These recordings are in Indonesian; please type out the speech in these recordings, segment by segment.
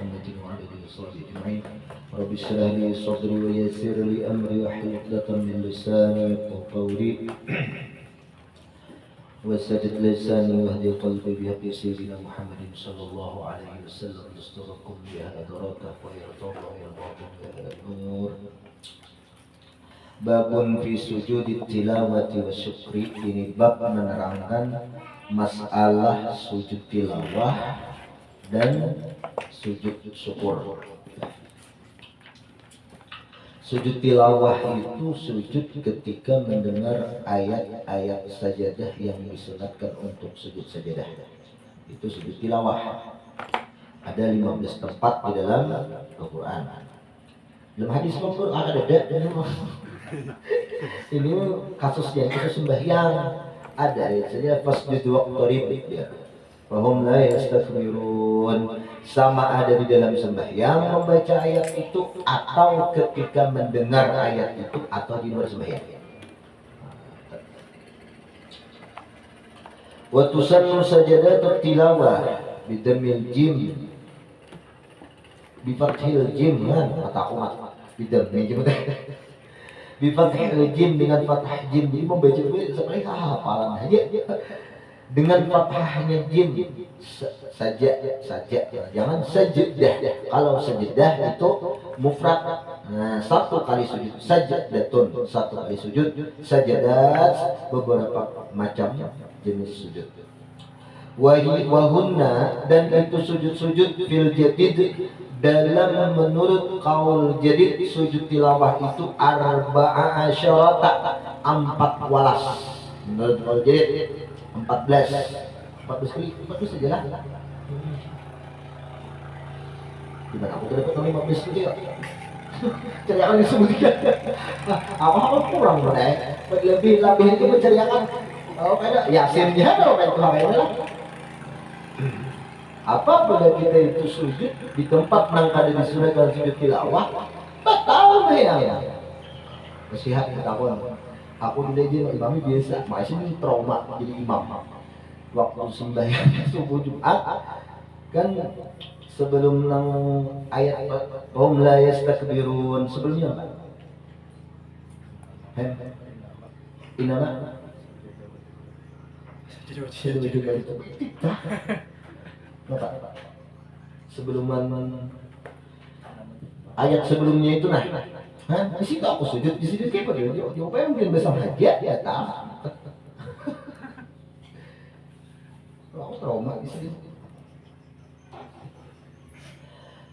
محمد وعلى آله وصحبه أجمعين. رب اشرح لي صدري ويسر لي أمري واحلل عقدة من لساني يفقهوا قولي وسدد لساني واهدي قلبي بحق سيدنا محمد صلى الله عليه وسلم. استغفركم بها أدراكه ويا توبة ويا الباطن ويا النور. Babun fi sujudi tilawati wa syukri. Ini bab menerangkan masalah sujud tilawah dan sujud syukur. Sujud tilawah itu sujud ketika mendengar ayat-ayat sajadah yang disunatkan untuk sujud sajadah. Itu sujud tilawah. Ada 15 tempat di dalam Al-Quran. Dalam hadis Al-Quran ada ini kasusnya, kasus sembahyang ada ya saja fasjud waqtarib ya. Fahum la yastakbirun, sama ada di dalam sembahyang membaca ayat itu atau ketika mendengar ayat itu atau di luar sembahyang. Wa tusannu sajadatut tilawah bidamil jim bi fathil jim kan kata umat bidamil jim bi fathil jim dengan fathah jim. Jadi membaca seperti hafalan aja dengan fathahnya jim saja jangan sajadah. Kalau sajadah itu mufrad, satu kali sujud, sajadatun satu kali sujud, sajadat beberapa macam jenis sujud. Wahunna dan itu sujud-sujud fil jadid dalam menurut kaul jadid sujud tilawah itu arba'a asyarata 14. Menurut kaul jadid 14 saja lah. Gimana aku dapat 15 saja. Ceriakan disebutkan. Apa kurang benar. Lebih itu menceriakan. Oh kayak Yasin dia dong kayak itu lah. Apabila kita itu sujud di tempat nang kada disunahkan sujud tilawah, batal ya. Nasihat aku dulu imam biasa, masih ini trauma jadi imam. Waktu sembahyang subuh Jumat kan sebelum nang ayat hum la yastakbirun sebelumnya apa? Inama Bapak, sebelum ayat sebelumnya itu di situ aku sujud, di situ kayak pada dia mungkin besar hajat ya tak. Aku trauma di situ.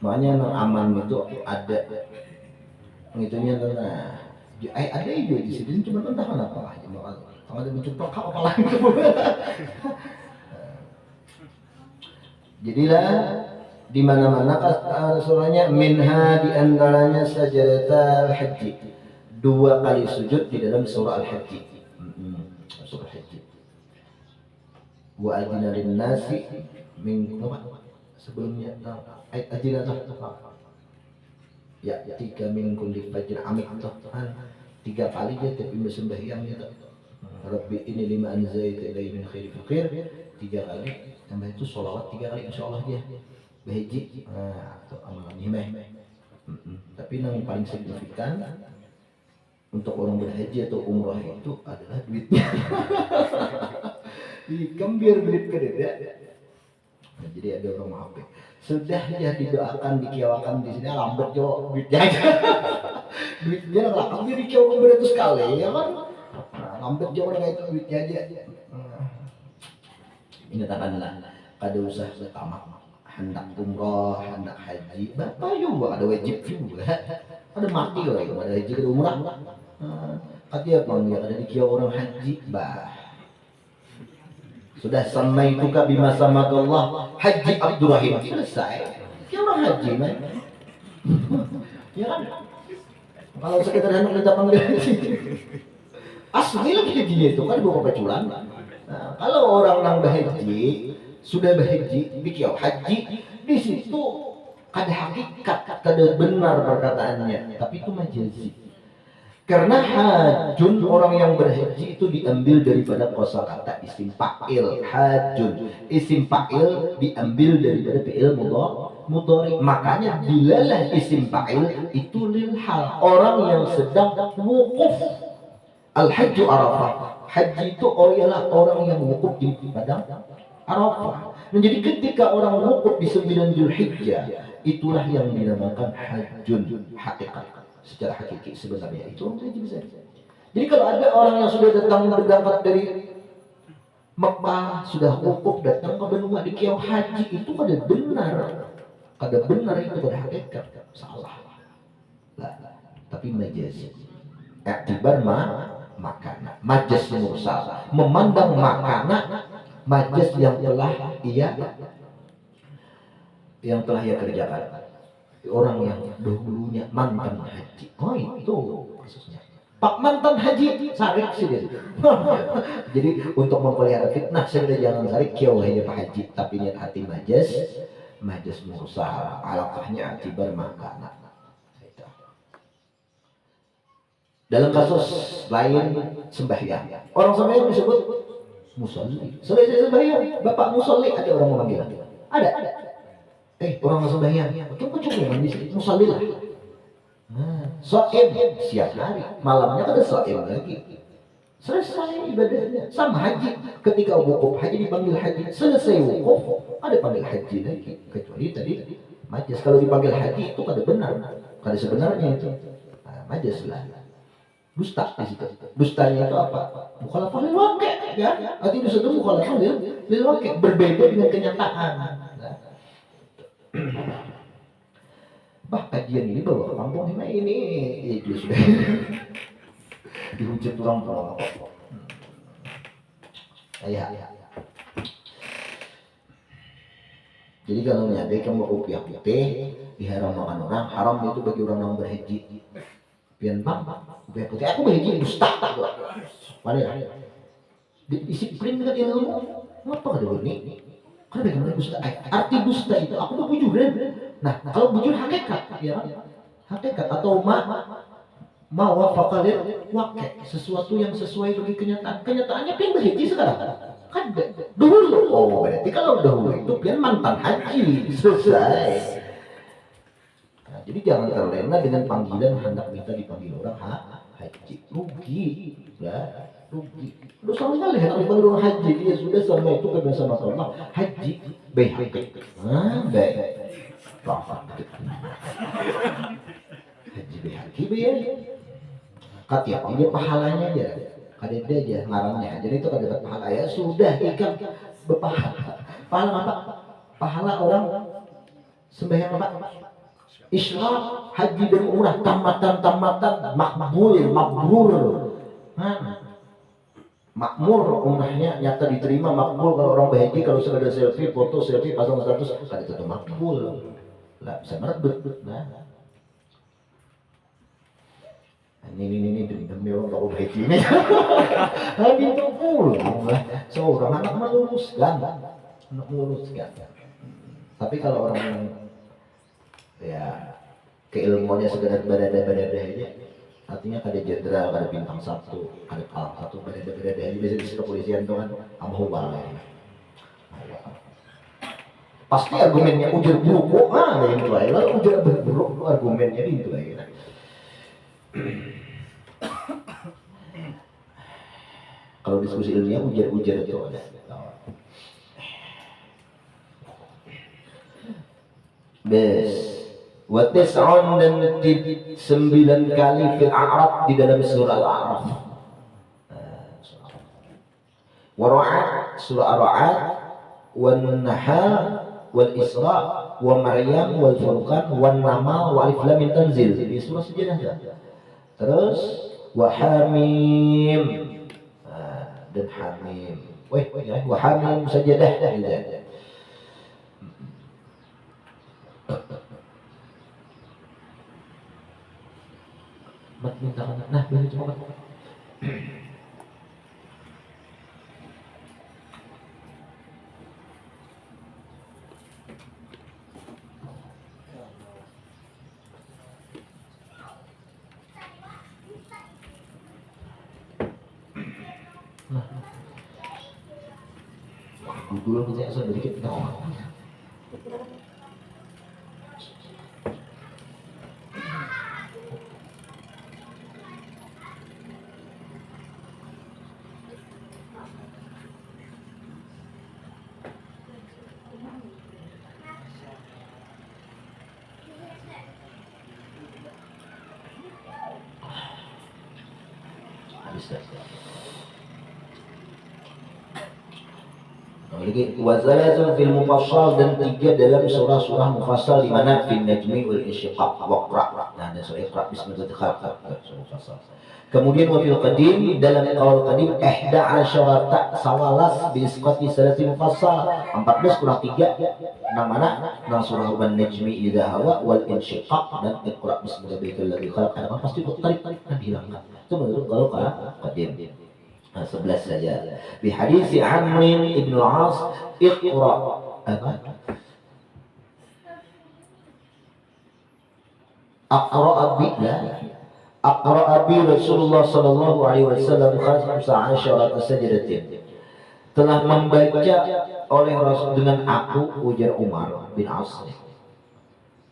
Makanya aman itu ada ngitunya ada ide di situ cuma entah kenapa aja kalau ada mencoba apa lagi. Jadilah di mana-mana surahnya minha di antaranya sajadatul haji. 2 kali sujud di dalam surah Al-Haji. Surah Al-Haji. Wa adina lin nasi min sebelumnya ayat adina ya 3 min kulli fajr amik Tuhan 3 kali dia tapi sembahyangnya Rabbi ini lima anzaita ilaihi min khairi faqir 3 kali. Tambah itu sholawat 3 kali insyaallah dia berhaji atau amalan himah. Tapi yang paling signifikan untuk orang berhaji atau umrah itu adalah duitnya. Dikembir duit ke dada. Jadi ada orang HP sudah ya didoakan dikiawakan di sini lambat jo duitnya aja. Duitnya lah kambir dikiawakan beratus kali ya kan. Lambat jo orang itu duitnya aja. Ingatkanlah kada usah tamak hendak umrah hendak haji bapak juga ada wajib juga ada mati loh ada haji ada umrah katanya bang ya ada dikiau orang haji sudah sampai itu kak bima sama Allah haji Abdurrahim selesai kiau orang haji man ya kan kalau sekitar hendak datang haji asli lagi hajinya itu kan bukan peculan. Nah, kalau orang nang berhaji sudah berhaji, bikiau haji di situ ada hakikat, ada benar perkataannya, tapi itu majazi. Karena hajun orang yang berhaji itu diambil daripada kosakata isim fa'il. Hajun isim fa'il diambil daripada fi'il mudhari. mudhari. Makanya bilalah isim fa'il itu lil hal, orang yang sedang wukuf. Al hajju arafah. Haji itu ialah orang yang wukuf di padang Arafah. Nah, jadi ketika orang wukuf di 9 Zulhijjah, itulah yang dinamakan hajjun hakikat. Secara hakiki sebenarnya itu haji bisa. Jadi kalau ada orang yang sudah datang berangkat dari Mekah, sudah wukuf datang ke benua di Kiau haji, itu kada benar. Kada benar itu kada hakikat. Salah. Lah, tapi majaz. Iktibar makanan. Majaz mursal. Memandang makanan majaz yang telah ia kerjakan. Orang yang dahulunya mantan haji. Oh itu kasusnya. Pak mantan haji sarik sih dia. Jadi untuk mempelihara fitnah sebenarnya jangan sarik kiau hanya Pak haji, tapi niat hati majaz mursal. Alaqahnya akibat makanan. Dalam kasus lain sembahyang, orang sembahyang disebut musolli. Selesai sembahyang, bapak musolli, ada orang memanggil. Ada. Orang sembahyang, betul cuma musolli lah. So'im siang hari, malamnya ada so'im lagi. Selesai ibadahnya. Sama haji, ketika wukuf haji dipanggil haji, selesai wukuf ada panggil haji lagi. Kecuali tadi majaz, kalau dipanggil haji itu kada benar, kada sebenarnya itu. Majaz lah. Dusta di situ. Dustanya itu apa? Mukhalafah lil waqi', ya. Arti dusta itu mukhalafah lil waqi', berbeda dengan kenyataan. Bah, kajian ini bawa ke kampung ini itu sudah dihujat orang tua. Ya. Jadi kalau nyadai kamu rupiah putih diharam makan orang, haram itu bagi orang yang berhaji. Pian bang, rupiah putih aku berhaji dusta. Mana ya? Disiplin dengan ilmu. Apa ada ini? Karena bagaimana dusta? Arti dusta itu aku berbujur kan? Nah, kalau bujur hakikat, ya hakikat atau mawafaqalir waqi', sesuatu yang sesuai dengan kenyataan. Kenyataannya pian berhaji sekarang. Kan dahulu. Oh, berarti kalau dahulu itu pian mantan haji. Selesai. Nah, jadi jangan terlena dengan panggilan hendak minta dipanggil orang haji. Rugi, ya. Rugi. Udah sama sekali hendak dipanggil orang haji. Dia sudah sama itu kebiasaan Allah. Haji baik. Baik. Haji baik. Katiap dia pahalanya aja. Kada ada aja ngarangnya. Jadi itu kada dapat pahala ya sudah ikan berpahala. Pahala apa? Pahala orang sembahyang apa? Isyraq, haji dan umrah tamatan makbul, mabrur. Makmur umrahnya nyata diterima, makbul kalau orang berhaji, kalau sudah ada selfie, foto selfie pasang status kada tentu makbul. Lah bisa merebut. Nah. Ini demi orang kalau berhaji ini. Haji itu pulang lah. Seorang anak meluruskan. Tapi kalau orang yang ya keilmuannya sekedar berada aja, artinya kada jenderal, kada bintang 1, kada pangkat 1, berada aja. Biasa di kepolisian tuh kan amhuwal ya. Pasti argumennya ujar buruk, yang itu aja lah, ujar buruk argumennya itu aja. Kalau diskusi ilmiah ujar itu ada. Bes. Wa tis'un dan 9 kali fil a'raf di dalam surah al-a'raf. Wa ra'ad surah ar-ra'ad, wan nahl wal isra, wa maryam wal furqan, wan namal wa alif lam mim tanzil. Di surah sejenak ya. Terus wa hamim. Dan hamim. Wa hamim sajadah gitu. Minta nah boleh coba. Dulu kita sedikit tahu. hadisnya. Lagi wazalatun fil mufassal dan 3 dalam surah-surah mufassal di mana fin najmi wal insyiqaq wa qra. Nah, ada surah Iqra bismillahir rahmanir rahim mufassal. Kemudian wa fil qadim dalam qaul qadim 11 sawalas bi isqati salati mufassal 14 kurang 3 nang mana nang surah wan najmi idza hawa wal insyiqaq dan Iqra bismillahir khalaq. Ada pasti tarik kan hilang. Itu menurut qaul qadim. 11 saja. Di hadis Amr ibn al-As, Iqra apa? Aqra bi Rasulullah sallallahu alaihi wasallam 15 sajdatin. Telah membaca oleh Rasul dengan aku ujar Umar bin As.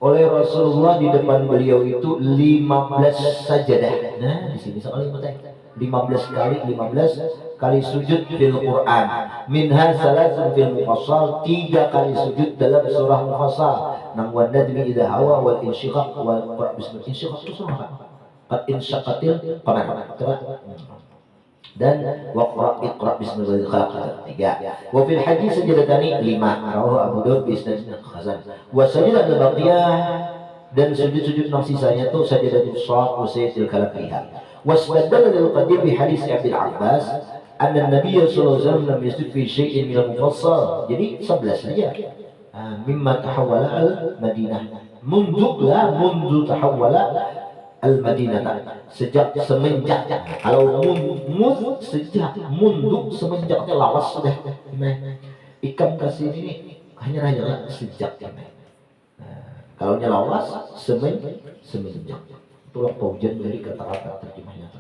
Oleh Rasulullah di depan beliau itu 15 sajadah. Nah, di sini sekali 15 kali sujud fil Quran. Minha salatun fil mufassal, 3 kali sujud dalam surah mufassal. Nang wan najmi idza hawa wal insyiqaq wal qura bismillah. Insyiqaq itu surah apa? Qad insyaqatil qamar. Dan waqra iqra bismillahil khalaq 3. Wa fil hadis sajadatani 5. Rawahu Abu Daud bi isnadin hasan. Wa sajadat al-baqiyah dan sujud-sujud yang sisanya itu sajadatul shad wa sayyidatul kalam fiha. واستدل للقديم بحديث أبي العباس أن النبي صلى الله عليه وسلم لم يسجد في شيء من المفصل. Jadi 11 saja. مما تحول المدينة منذ تحول المدينة sejak semenjak. Kalau sejak mundu semenjaknya lawas sudah. Ikan kasih ini hanya sejak. Kalau lawas semenjak. Itulah paujan dari kata-kata terjemahnya.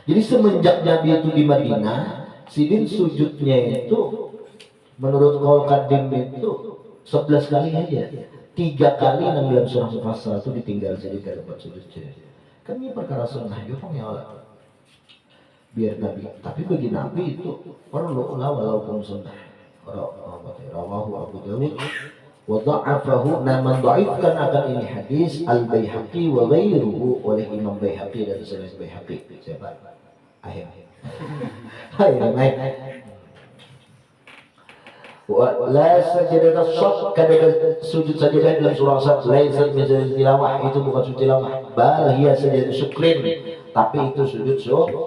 Jadi semenjak Nabi itu di Madinah, sidin sujudnya itu menurut qaul qadim itu 11 kali aja. 3 kali nang dalam surah mufassal itu ditinggal jadi dapat sujud. Kan ini perkara sunnah ya biar Nabi. Tapi bagi Nabi itu perlu walaupun sunnah. Rawahu Abu Dawud wada'afahu. Naman dhaifkan akan ini hadis Al-Baihaqi wa ghairuhu oleh Imam Baihaqi dan selain Baihaqi. Siapa? Akhir. La sajadah shad, kada sujud sajadah dalam surah Sad laisa min tilawah, itu bukan sujud tilawah, bal hiya sajadah syukrin, tapi itu sujud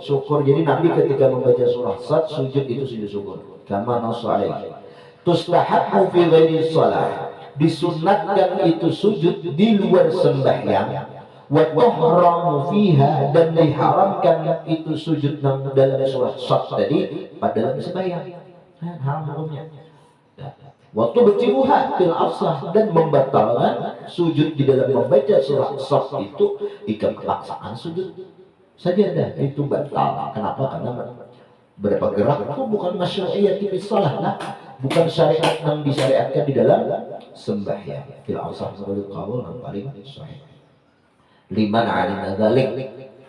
syukur. Jadi Nabi ketika membaca surah Sad sujud itu sujud syukur. Kama nasu alaihi. Tustahabbu fi ghairi shalah, disunatkan itu sujud di luar sembahyang. Wa tuhramu fiha, dan diharamkan itu sujud dalam surah Sad tadi pada dalam sembahyang. Haram hukumnya. Waktu bercibuhan fil aslah, dan membatalkan sujud di dalam membaca surah Sad itu jika pelaksanaan sujud sajadah itu batal. Kenapa? Karena berapa gerak itu bukan masyru'iyyah fi shalah, bukan syariat yang disyariatkan di dalam sembahyang. Fil aslah sebagai qaul yang paling sahih. Liman alima dzalik,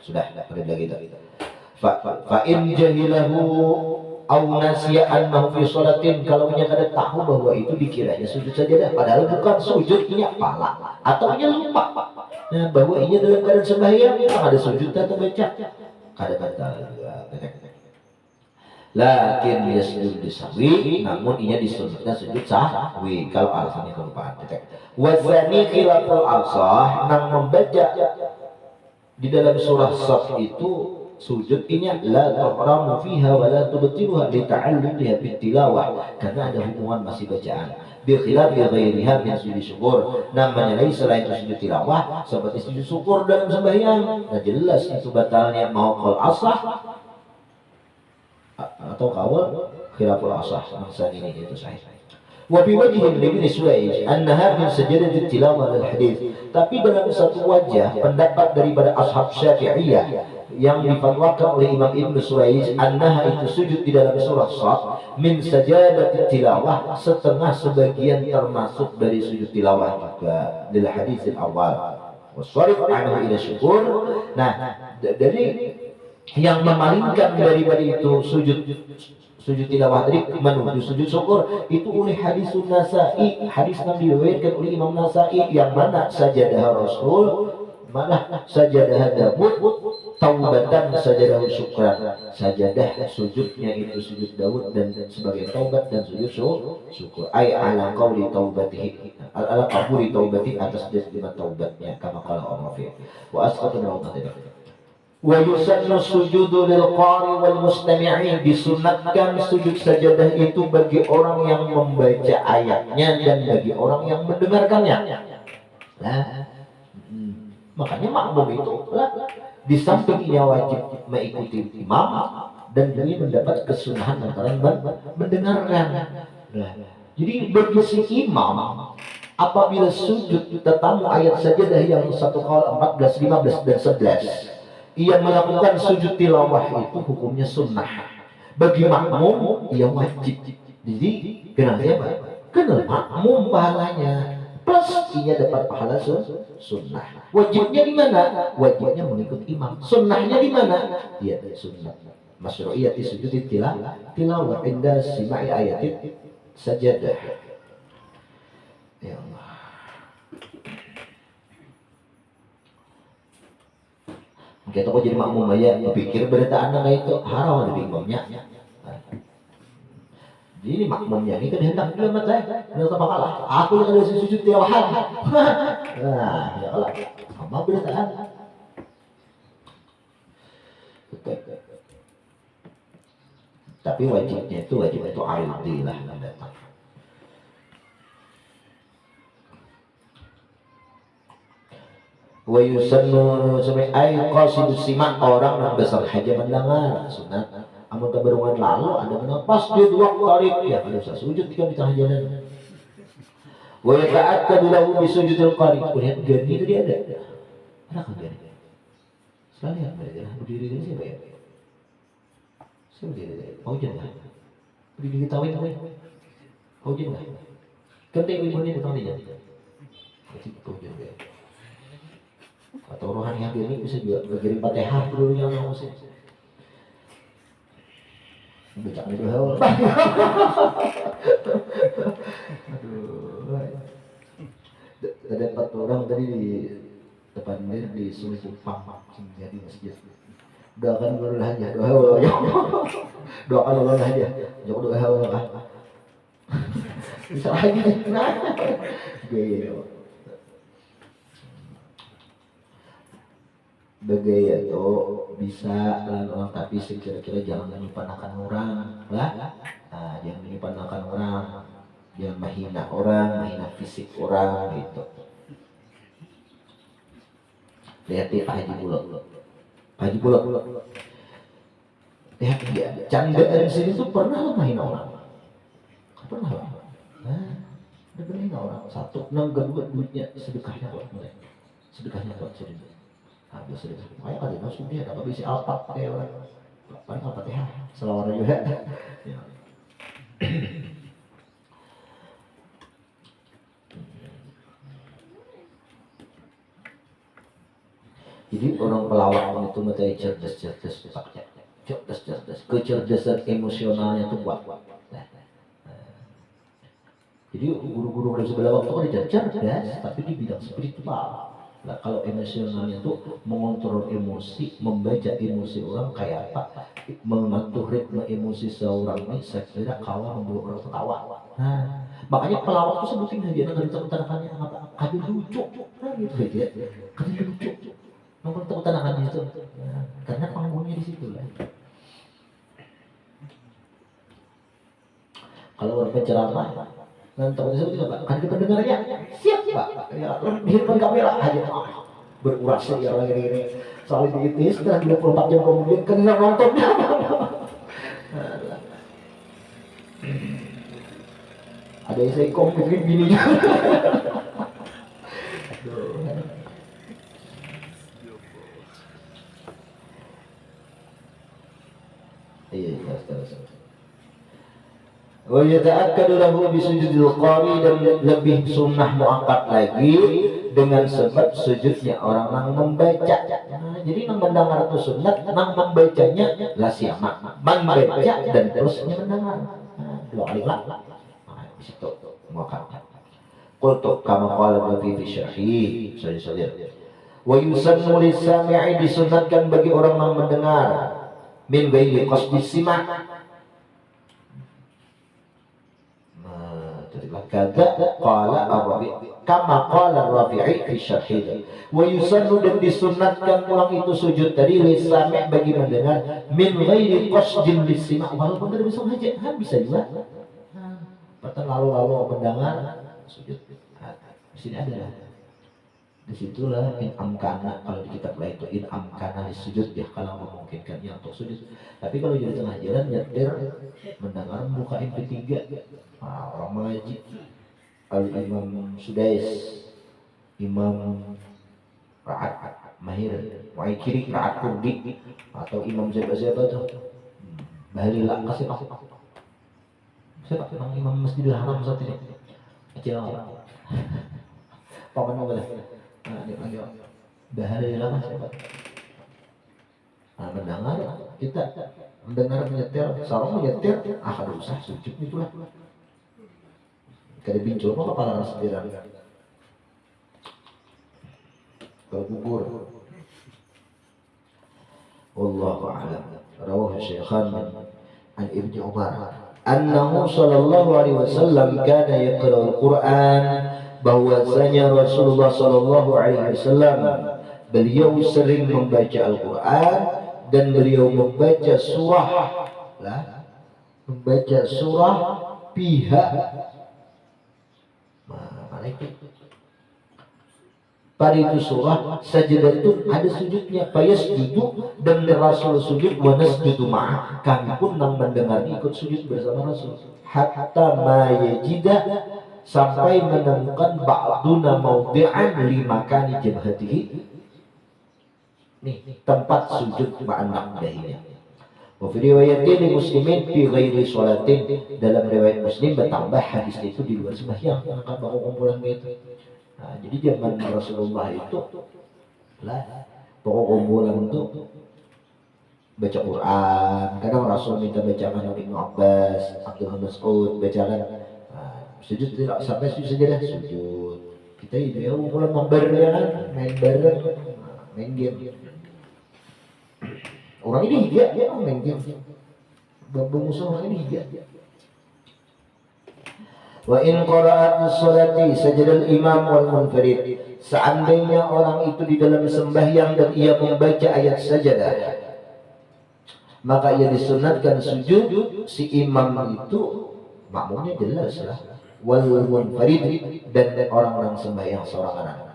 sudah pada lagi tadi. Fa in jahilahu aw nasiya annahu fi sholatin, kalau nya kada tahu bahwa itu dikiranya sujud sajadah padahal bukan sujudnya pala, atau nya lupa bahwa ini dalam keadaan sembahyang ada sujud atau baca kada batal. Lakin yasjud disahwi, namun ia disunnahkan sujud sahwi kalau alasannya kelupaan. Wazani khilaful asah, nang membaca di dalam surah Sad itu sujud ini la tuhramu fiha wa la tubtiluha li ta'alluqiha bit tilawah, karena ada hubungan masih bacaan. Bi khilaf ghairiha min sujud syukur, namanya lain selain sujud tilawah seperti sujud syukur dalam sembahyang. Nah jelas itu batalnya mau qaul asah atau qaul khilaful asah. Maksud ini itu sahih. Wa bi wajhin Ibnu Suwaid annaha min sajadat tilawah al hadis. Tapi dalam satu wajah pendapat daripada ashab Syafi'iyah yang difatwakan oleh Imam Ibnu Suwaid, annaha itu sujud di dalam surah Sad min sajadat tilawah, setengah sebagian termasuk dari sujud tilawah juga lil hadis al-awwal wasarif anhu ila syukur. Nah, dari yang memalingkan daripada itu sujud tilawah tadi menuju sujud syukur itu oleh hadis Nasa'i, hadis yang diriwayatkan oleh Imam Nasa'i yang mana sajadah Rasul, mana sajadah Daud taubatan sajadah syukran. Sajadah sujudnya itu sujud Daud dan sebagai taubat dan sujud syukur. Ay ala qauli taubatihi, ala qabuli taubati, atas terima taubatnya, kama qala Allah fi wa asqatu rawatih. Wa yusannu sujudu lil qari wal mustami'in, disunatkan sujud sajadah itu bagi orang yang membaca ayatnya dan bagi orang yang mendengarkannya. Nah, makanya makmum itu di samping ia wajib mengikuti imam dan dia mendapat kesunahan antara mendengarkan. Nah, jadi bagi si imam apabila sujud tetamu ayat sajadah yang 1 Qaul 14, 15 dan 11, ia melakukan sujud tilawah itu hukumnya sunnah. Bagi makmum ia wajib. Jadi kenapa siapa? Kenal makmum pahalanya. Plus ia dapat pahala sunnah. Wajibnya di mana? Wajibnya mengikut imam. Sunnahnya di mana? Dia sunnah. Masyru'iyati sujud tilawah inda sima'i ayatin sajadah. Ya Allah. Kita kok jadi makmum aja, pikir berita anak itu haram dari imamnya. Jadi makmumnya ini kan hendak kiamat saya, hendak apa kalah? Aku yang ada sujud tilawahan. Nah, ya Allah, sama beritaan. Tapi wajibnya itu aridi lah mendatang. Wa yusannu sampai ay qasidus simak, orang yang besar haja mendengar sunat. Amun keberungan lalu ada mana pas di dua qarib ya kalau usah sujud kan di tengah jalan. Wa yata'akkadu lahu bi sujudil qarib. Lihat gani tadi ada. Ada kan gani? Sekali apa dia? Berdiri dari siapa ya? Siapa dia? Mau jangan? Berdiri tawin. Mau jangan? Kan ibu ini datang dia. Itu kau jangan. Atau rohani yang gini bisa juga berkirim Fatihah dulu yang musik. Becak itu hal. Aduh. Ada 4 orang tadi di depan dia di Sungai Kupang jadi masjid. Doakan ulul hajah, doakan ulul hajah. Jauh doa. Bisa lagi. Gaya. Begaya itu bisa lalu tapi kira-kira jangan menyimpankan orang lah. Nah, jangan menyimpankan orang, jangan menghina orang, menghina fisik orang gitu. Lihat Pak Haji Bulog. Lihat dia, candaan sini tuh pernah menghina orang. Pernah lah. Nah, dia menghina orang. Satu, nanggung duitnya sedekahnya mulai. Sedekahnya buat sedekah. Habis itu, kayak ada masuk dia, dapat bisi alpat kayak orang, paling alpat ya, selawar juga. Jadi orang pelawak itu materi cerdas, kecerdasan emosionalnya itu kuat. Jadi guru-guru dari sebelah waktu kan cerdas, tapi di bidang spiritual. Nah, kalau emosionalnya itu mengontrol emosi, membaca emosi orang kayak apa, mengatur ritme emosi seorang ini, saya kira kalah membuat orang tertawa. Nah, makanya pelawak itu sebutin aja, nggak ditentangkannya apa, kado lucu, nah gitu aja, kado lucu, nomor tentangkannya itu, nah, karena panggungnya di situ lah. Kalau orang penceramah, nanti itu juga kan kita dengarnya siap Pak ya di depan kamera aja beruras ya orang ini soal diitis setelah 24 jam kemudian kan nggak nontonnya. Ada yang saya komplain gini. Iya terus. Wa yata'akkadu lahu bi sujudil qari, dan lebih sunnah muakkad lagi dengan sebab sujudnya orang yang membaca. Nah, jadi yang mendengar itu sunat, yang membacanya la siama. Membaca dan terusnya mendengar. Nah, 2 kali lah. Nah, di situ muakkad. Qultu kama qala fi syarhi saja. Wa yusannu lis-sami'i, disunatkan bagi orang yang mendengar, min ghairi qasdi sima'. Kata qala ar-Rabi', kama qala ar-Rafi'i fi syarhih. Wa yusannu, dan disunatkan pulang itu sujud tadi lis-sami' bagi mendengar, min ghairi qasdin lis-sima', walaupun dari besok aja kan bisa juga. Lalu mendengar sujud. Di sini ada. Disitulah in amkana, kalau di kitab lain itu in amkana sujud ya, kalau memungkinkannya untuk sujud. Tapi kalau di tengah jalan nyetir mendengar buka MP3, orang mengaji Al-Imam Sudais, Imam Ra'at Mahir, Mu'aikiri Ra'at Kurdi, atau Imam siapa-siapa tuh, Bahlila kasih tahu siapa yang Imam Masjidil Haram saat ini kecil paman mau boleh dia panggil Bahlila siapa. Mendengar, kita mendengar menyetir, seorang menyetir akan usah sujud itulah. Kada bincul mah kepala sendiri. Kalau gugur. Wallahu a'lam. Rawahu Syaikhan an Ibnu Umar annahu sallallahu alaihi wasallam kana yaqra'ul Qur'an, bahwasanya Rasulullah sallallahu alaihi wasallam beliau sering membaca Al-Qur'an dan beliau membaca surah pihak malaikat. Pada itu surah sajadah itu ada sujudnya, fayasjudu, dan Rasul sujud, wa nasjudu ma'ah, kami pun nang mendengar ikut sujud bersama Rasul, hatta ma yajida, sampai menemukan ba'duna mawdi'an li makani jabhatihi, nih tempat sujud ma'anak dahinya. Wa fi riwayatin muslimin fi ghairi sholatin, dalam riwayat Muslim bertambah hadis itu di luar sembahyang, maka baru kumpulan gitu. Nah, jadi zaman Rasulullah itu pokok kumpulan untuk baca Quran. Kadang Rasul minta bacakan Ibnu Abbas, Abdullah Mas'ud bacakan. Sujud tidak sampai sujud saja dah sujud. Kita itu ya kumpulan mabar ya kan, main bareng, main game. Orang ini dia main game. Musuh orang ini dia. Wa in qara'at as-salati sajadal imam wal munfarid, seandainya orang itu di dalam sembahyang dan ia membaca ayat sajadah, maka ia disunatkan sujud. Si imam itu makmumnya jelas lah, wal munfarid, dan orang yang sembahyang seorang-orang.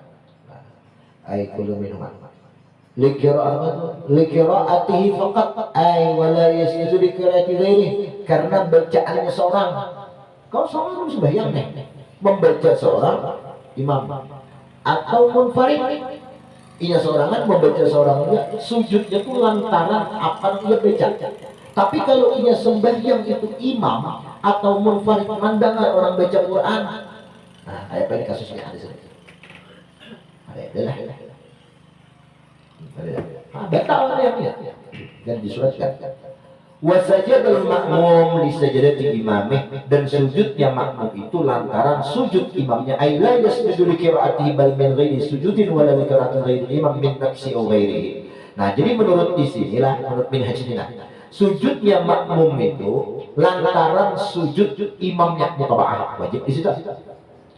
Ay kullu minhum liqira'atihi faqat ay wala yasjudu li qira'ati ghairihi, karena bacaannya seorang. Kalau seorang sembahyang nih, membaca seorang imam atau munfarid, ia seorangan membaca seorang enggak, sujudnya itu lantaran apa dia baca. Tapi kalau ia sembahyang itu imam atau munfarid mendengar orang baca Quran, nah kayak apa ini kasusnya ada sini. Batal ya, dan disuratkan. Wasajadul makmum li sajadati imamih, dan sujudnya makmum itu lantaran sujud imamnya. Ay la yasjudu li qira'atihi bal min ghairi sujudin wala li qira'ati ghairi imam min nafsi aw ghairihi. Nah, jadi menurut menurut minhaj ini, sujudnya makmum itu lantaran sujud imamnya mutaba'ah, wajib di situ.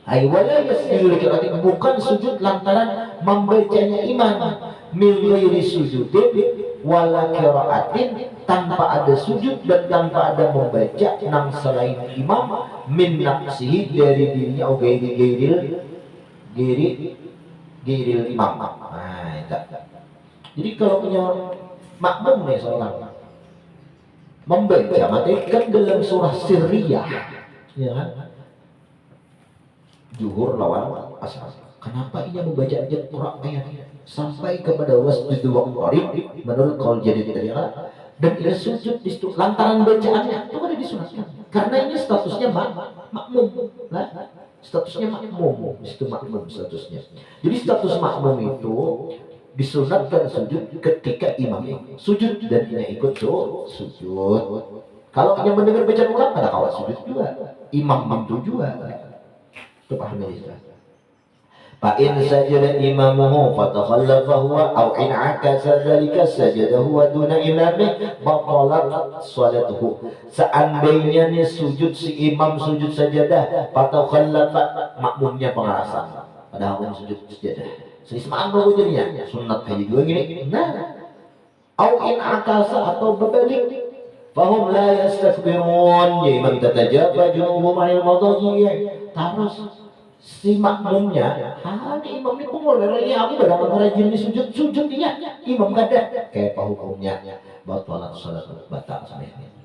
Ay wala yasjudu li qira'atihi, bukan sujud lantaran membacanya imam, min ghairi sujudin wala qira'atin, tanpa ada sujud dan tanpa ada membaca nang selain imam, min nafsihi, dari dirinya, atau gairil imam. Nah, itu. Jadi kalau punya makmum nih seorang membaca, materi kan dalam surah sirriyah, ya kan? Zuhur lawan asar. Kenapa ia membaca ayat ayat sampai kepada wasjudu waqtarib, menurut qaul Jadid Tariqah, dan ia sujud di situ lantaran bacaannya itu ada disunatkan, karena ini statusnya makmum, statusnya makmum, itu makmum statusnya. Jadi status makmum itu disunatkan sujud ketika imam sujud dan ia ikut sujud. Kalau hanya mendengar bacaan ulang, ada kawat sujud juga, imam itu juga. Itu paham ya. فإن سجد إمامه فتخلف هو أو إن عكس ذلك سجد هو دون إمامه بطلت صلاته. Seandainya nih sujud si imam sujud sajadah fatakhallafa makmumnya pengalasan padahal kan sujud sajadah selismaan baru jadinya sunat haji dua gini nah au in akasa atau berbalik fahum la yastakbirun ya imam tatajafa junubuhum anil madaji terus si makmumnya imam ini kumul dari aku berangkat rajin di sujud dia imam kada kayak apa hukumnya batalat salat batal sebenarnya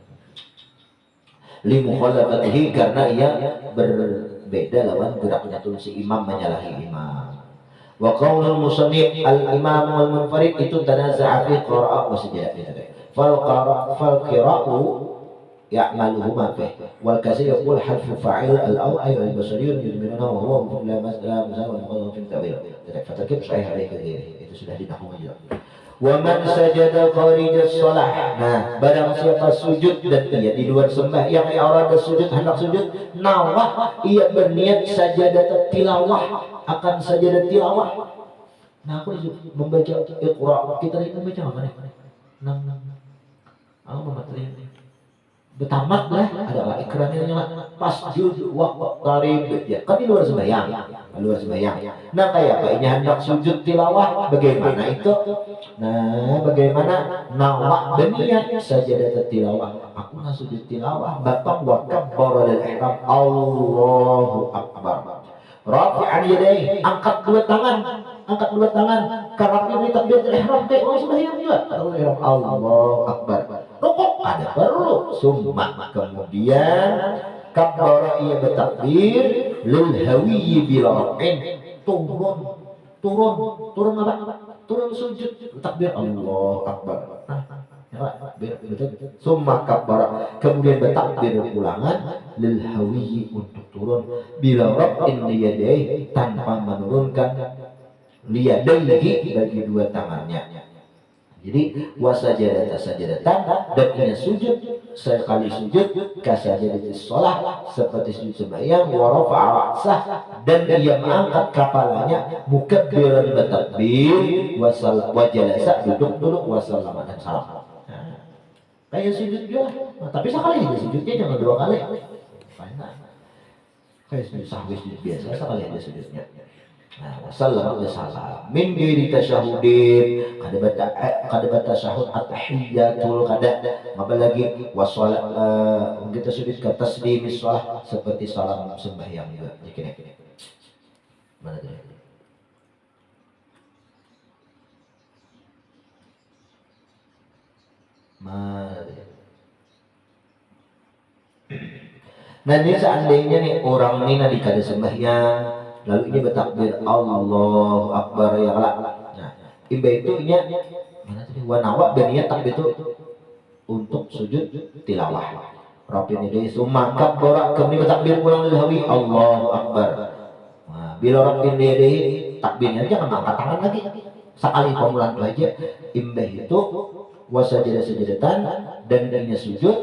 limukhalafatihi karena ia berbeda lawan geraknya tuh si imam menyalahi imam wa qaulul musannif al imam wal munfarid itu tanaza'a fi qira'ah wa sajadah fal qira'u ya'maluhuma fi wal kasir yaqul halfu fa'il al aw'ay wal basari yudmiruna wa huwa la mas'ala wa muqaddam fi tawil fatakib sahih alaihi itu sudah dinahwu juga. Wa man sajada kharijas shalah. Nah, barang siapa sujud dan ia di luar sembahyang arada sujud hendak sujud nawah ia berniat sajadat tilawah akan sajadat tilawah. Nah, aku membaca Iqra kita ini membaca apa nih? Aku membaca betamat lah adalah ikrannya pasjud waqtarib ya kan di luar sembahyang nah kayak apa ini hendak sujud tilawah bagaimana itu bagaimana nawak berniat sajadat tilawah aku nggak sujud tilawah bapak wa kabbara lil ihram Allahu akbar rafi'an yadayhi angkat dua tangan karena ini takbiratul ihram kayak mau sembahyang juga Allahu akbar rukuk ada perlu summa kemudian kabbara ia bertakbir lil hawiyyi bila'in turun apa sujud takbir Allahu akbar summa kabbara kemudian bertakbir ulangan lil hawiyyi untuk turun bila raf'in liyadayhi tanpa menurunkan liyadayhi bagi dua tangannya. Jadi wasajadatan dan ini sujud sekali sujud kasajadatis shalah seperti sujud sembahyang wa rafa'a ra'sah dan dia mengangkat kepalanya mukabbiran bertakbir wa jalasa duduk wa sallama dan salam. Kayak sujud juga tapi sekali aja sujudnya jangan dua kali. Kayak sujud sahwi sujud biasa sekali aja sujudnya. Salam min ghairi tasyahudin kada baca syahud at-tahiyyatul kada apalagi wassalat kita sujud ke taslimis shalah seperti salam sembahyang juga kira mana dia nah ini seandainya nih orang ini nanti kada sembahyang lalu ini bertakbir Allahu Akbar ya Allah. Nah, imba itu nya mana tadi wanawa berniat takbir itu untuk sujud tilawah. Rabbini dari summa kabbara kemudian bertakbir ulang lil hawi Allahu Akbar. Nah, bila rabbini dari takbirnya jangan angkat tangan lagi. Sekali pemulaan itu aja. Imba itu wasajadatan dan dirinya sujud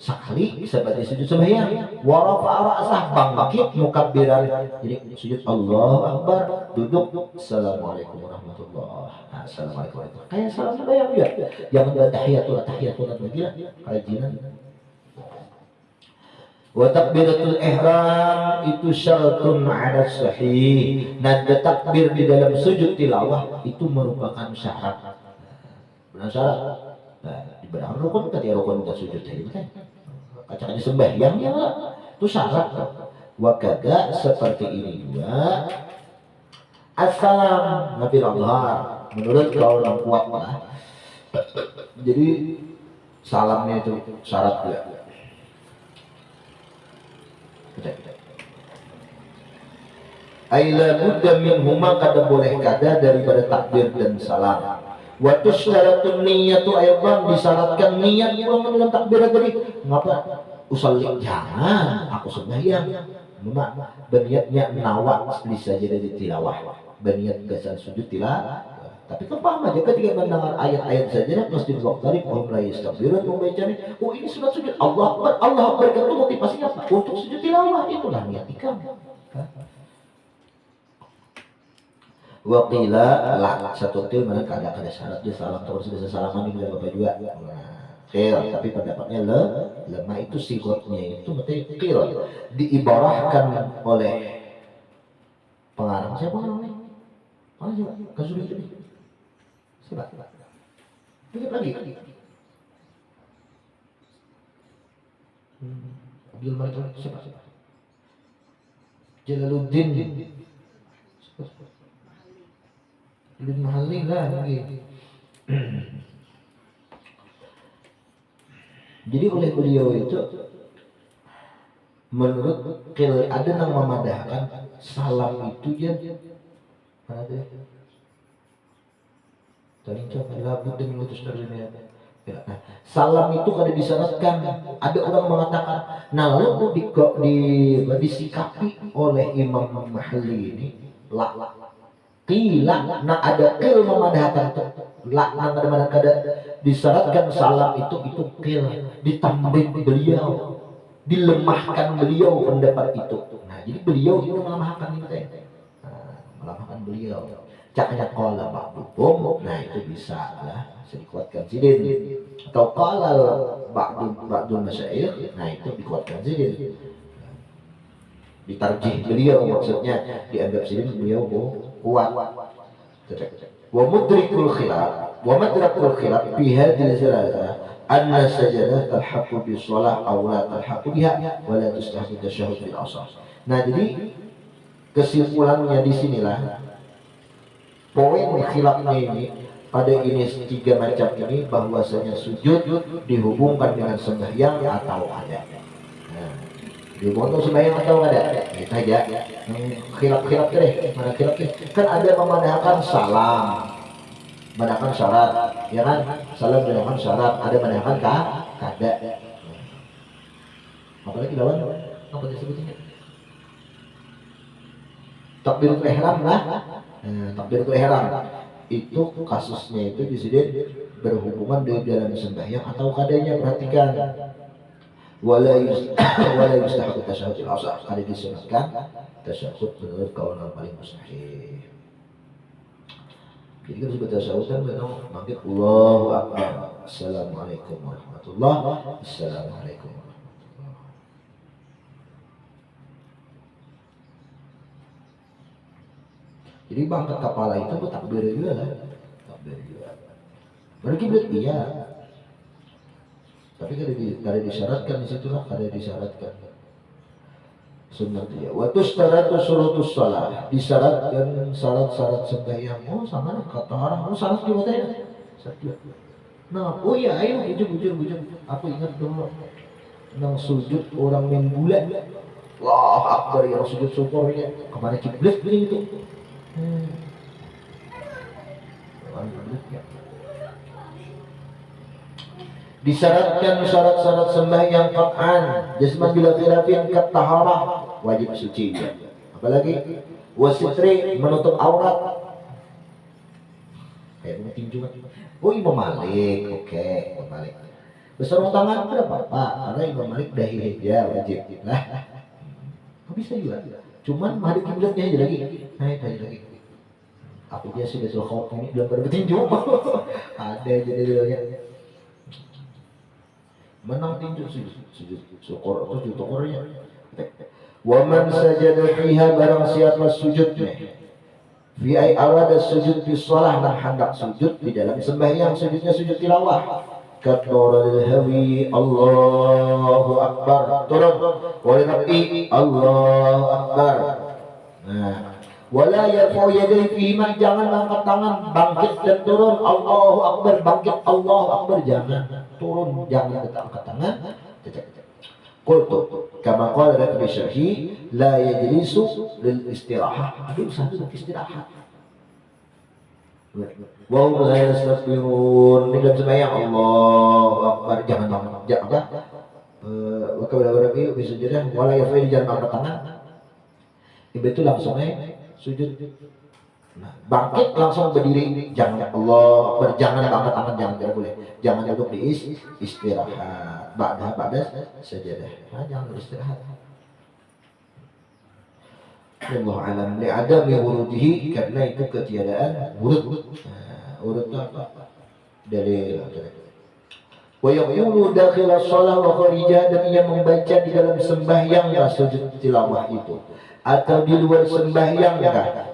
sekali seperti sujud sembahyang wa rafa'a ra'sah bangkit mukabbiran jadi sujud Allahu Akbar duduk assalamualaikum warahmatullahi assalamualaikum kayak salam sembahyang juga jangan tahiyatul lagi kayak jinan wa takbiratul ihram itu syaratun 'ala sahih nah takbir di dalam sujud tilawah itu merupakan syarat benar syarat di belakang rukun tadi rukun untuk sujud tadi betul kacanya sembahyang ya itu syarat wakada seperti ini juga assalam nabi Allah menurut kaul yang kuat lah jadi salamnya itu syarat juga aila budda minhuma kada boleh kada daripada takbir dan salam wa tusyaratun niyatu aydan disyaratkan niat ulang dalam takbir tadi ngapa usalli jangan aku sembahyang berniatnya nawat bisa jadi tilawah berniat kesan sujud tilawah tapi kan paham aja ketika mendengar ayat-ayat saja pasti waktu qom la yastabirun membacanya oh ini sunat sujud Allah Akbar itu motivasinya apa untuk sujud tilawah itulah niat ikam Waqila la satu til mana kada syarat dia salam terus bisa salaman di Bapak juga. Qil, tapi pendapatnya lemah itu sigotnya itu berarti qil diibarahkan oleh pengarang. Siapa namanya? Mana coba? Kasuri itu. Coba. Lihat lagi. Abdul Malik siapa? Jalaluddin. Ibn Mahalli lah lagi. Jadi oleh beliau itu menurut ada yang memadahkan salam itu dia mana dia? Tadi coba buddha mengutus dari dunia. Salam itu kada disyaratkan. Ada orang mengatakan, nah lalu disikapi oleh Imam Mahalli ini lah. Qila, nah ada qil memadahkan itu. Lah, nah kada disyaratkan salam itu qil, ditambah beliau, dilemahkan beliau pendapat itu. Nah, jadi beliau itu melemahkan itu. Melemahkan beliau. Caknya qala ba'dukum, nah itu bisa lah, bisa dikuatkan sidin. Atau qala ba'dul masyayikh, nah itu dikuatkan sidin. Ditarjih beliau maksudnya dianggap sidin beliau kuat. Wa mudrikul khilaf wa madrakul khilaf fi hadhihi salatah anna sajadah talhaqu bi shalah aw la talhaqu biha wa la tustahbu tasyahhud bil asar. Nah, jadi kesimpulannya di sinilah poin khilafnya ini pada ini tiga macam ini bahwasanya sujud dihubungkan dengan sembahyang atau ada. Nah, dihubungkan sembahyang atau ada. Kita aja khilaf deh, mana khilaf deh. Kan ada memadahkan salam, memadahkan syarat, ya kan? Salam memadahkan syarat, ada memadahkan kada. Apalagi lawan apa disebutnya? Takbiratul ihram lah. Takbiratul ihram itu kasusnya itu di sini berhubungan dengan dalam sembahyang atau kadanya. Perhatikan, wala yustahabu tasyahud al-asah, ada disunatkan tasyahud menurut kaul paling mustahil. Jadi kan sebut tasyahud kan memang manggil Allahu akbar, assalamualaikum warahmatullahi wabarakatuh, assalamualaikum warahmatullahi. Jadi bangkat kepala itu takbir juga lah, takbir juga. Berkiblat iya, tapi kada disyaratkan di situlah, kada disyaratkan. Sunnah dia. Waktu syarat surutus salat disyaratkan syarat-syarat sembahyang. Oh sama lah kata orang. Oh syarat juga tadi. Nah, oh iya ayo bujur. Aku ingat dulu nang sujud orang yang bulat. Wah akbar yang sujud syukurnya kemana kiblat beli itu. Disyaratkan syarat-syarat sembahyang qat'an jasman bila khilafin kat taharah wajib suci. Apalagi wasitri menutup aurat. Kayak tinju kan. Oh Imam Malik, oke, Imam Malik. Besar tangan berapa Pak? Karena Imam Malik dahi hija wajib. Nah, bisa juga. Cuman hadap kiblatnya aja lagi. Naik lagi. Aku dia sudah suruh ini belum pada bertinju. Ada jadi dulunya. Menang tinju sujud syukur atau sujud syukurnya. Wa man sajada fiha barang siapa sujudnya. Fi ay arada sujud fi shalah dan hendak sujud di dalam sembahyang, sujudnya sujud tilawah. Katorul hawi Allahu akbar turun wal rafi Allahu akbar. Nah, wala yarfa'u yadayhi fihi, jangan angkat tangan bangkit dan turun Allahu akbar, bangkit Allahu akbar, jangan turun, jangan angkat tangan. Qultu kama qala Rabbi syarhi la yajlisu lil istirahah, aduh satu istirahat. Wa hum la yastakbirun, ini dalam sembahyang Allahu akbar, jangan apa? Wa qala Rabbi bi sujudah wala yarfa'u, jangan angkat tangan. Itu langsung sujud. Nah, bangkit langsung berdiri, jangan Allah, jangan angkat tangan, jangan, tidak boleh. Jangan duduk di istirahat. Ba'da sajadah. Nah, jangan beristirahat. Allah alam li'adami wurudihi, karena itu ketiadaan wurud. Urutnya apa? Dalil. Wa yaqulu dakhil shalah wa kharijah, dan ia membaca di dalam sembahyang sujud tilawah itu, atau di luar sembahyang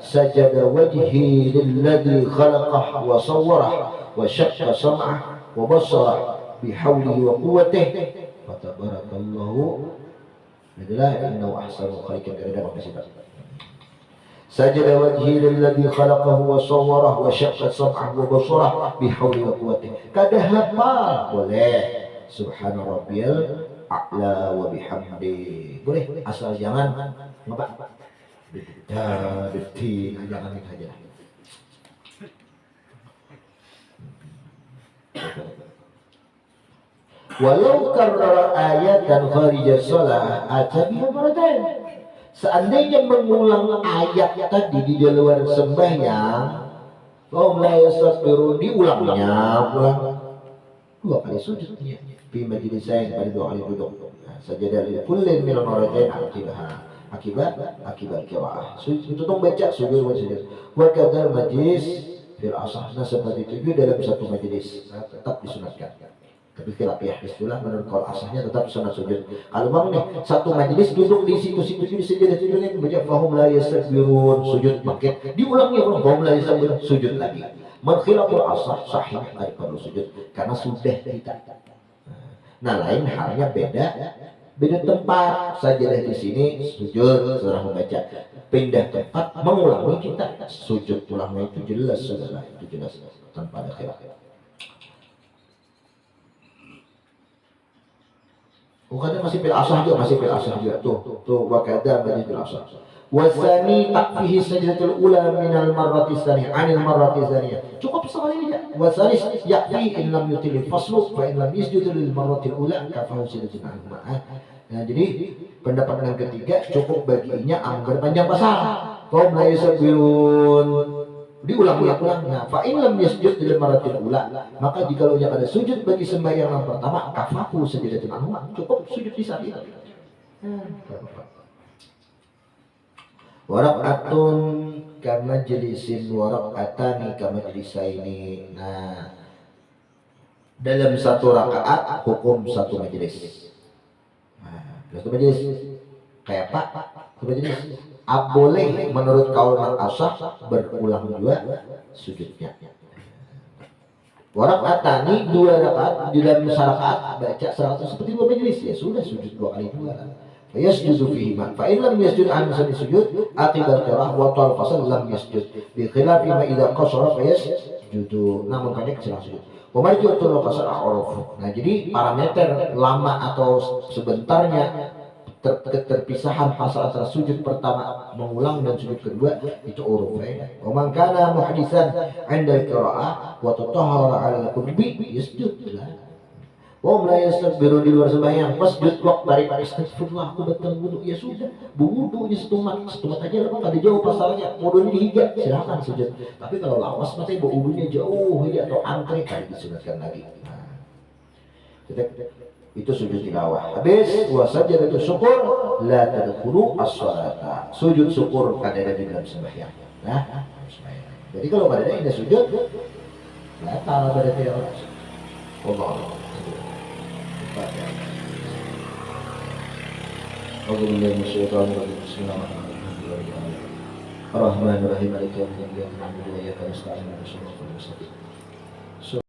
sajada wajhi lilladzi khalaqah wa sawwarah wa syaqqa sam'ah wa basarah bihaulihi wa quwwatihi fa tabarakallahu adalah innahu ahsanul khaliqin. Ada apa sih? Sajada wajhi lilladzi khalaqahu wa sawwarahu wa syaqqa sam'ahu wa basarahu bihauli wa quwwati. Kada hafal boleh subhana rabbiyal a'la wa bihamdi. Boleh, asal jangan ngapa? Detik jangan itu aja. Walau karrara ayatan kharija shalah atabiha maratain. Seandainya mengulang ayat tadi di luar sembahyang, kaum la yasbiru, diulangnya ulang dua kali sujudnya fi majlisain, pada dua kali duduk. Sajadah li kullin min al-marratain akibat qiraah. Sujud itu baca sujud wa sujud. Wa kadal majlis fil asah, seperti itu dalam satu majlis tetap disunatkan. Tapi khilaf ya, istilah menurut kaul asahnya tetap sunat sujud. Kalau bang nih satu majelis duduk di situ-situ di sejadah-sejadah baca fahum la yastakbirun, sujud pakai diulangnya ulang fahum la yastakbirun, sujud lagi. Menkhilaful asah sahih, tidak perlu sujud karena sudah kita. Nah lain halnya beda tempat. Sajadah di sini sujud setelah membaca, pindah tempat mengulangi kita sujud ulangnya, itu jelas saudara, itu jelas tanpa ada khilaf. Kadang masih fil asah juga, tuh wakada masih fil asah. Wasani takfihi sajdatul ula minal marrati tsaniyah anil marrati tsaniyah. Cukup sekali aja. Wasani yakfi in lam yutil faslu fa in lam yasjud lil marrati ula kafahu sajdatul al-ma'ah. Nah, jadi pendapat yang ketiga cukup baginya anggar panjang pasal. Qaum la yasbirun, diulang-ulang. Nah, fa in lam yasjud lil marratil ula, maka jika lo ada sujud bagi sembahyang yang pertama, kafahu sajdatul al-ma'ah, cukup sujud di saat itu. Warakatun kama jelisin warakatani kama jelisaini. Nah, dalam satu rakaat hukum satu majelis. Satu majelis kayak apa? Satu majelis boleh menurut kaul asah berulang dua sujudnya. Warakatani dua rakaat, di dalam rakaat baca rakaat seperti dua majelis, ya sudah sujud dua kali dua. Yasjudu fihi ma fa in lam yasjud an sujud aqibal qira'ah wa tal fasal lam yasjud bi khilafi ma idza qasara fa yasjudu, namun banyak celah sujud wa marju'atul qasar a'raf. Nah, jadi parameter lama atau sebentarnya keterpisahan pasal antara sujud pertama mengulang dan sujud kedua itu uruf ya. Wa man kana muhadisan 'inda qira'ah wa tatahhara 'ala al-qurbi yasjud lah. Oh mulai yastakbiru di luar sembahyang, masjud waktu tarik astagfirullah aku betul wudu, ya sudah wudunya setumat aja lah, ada jauh pasalnya, wudunya dihiga silakan sujud. Tapi kalau lawas nanti wudunya jauh ya, atau antri kali disunatkan lagi. Nah, itu sujud tilawah. Habis wasajud itu syukur la tadkhulu as-shalata, sujud syukur kada ada di dalam sembahyang. Nah, jadi kalau pada ini sujud batal berarti ya. Allah. Bismillahirrahmanirrahim. Bismillahirrahmanirrahim. Maliki yaumiddin. Iyyaka na'budu wa iyyaka nasta'in. Ihdinas siratal mustaqim.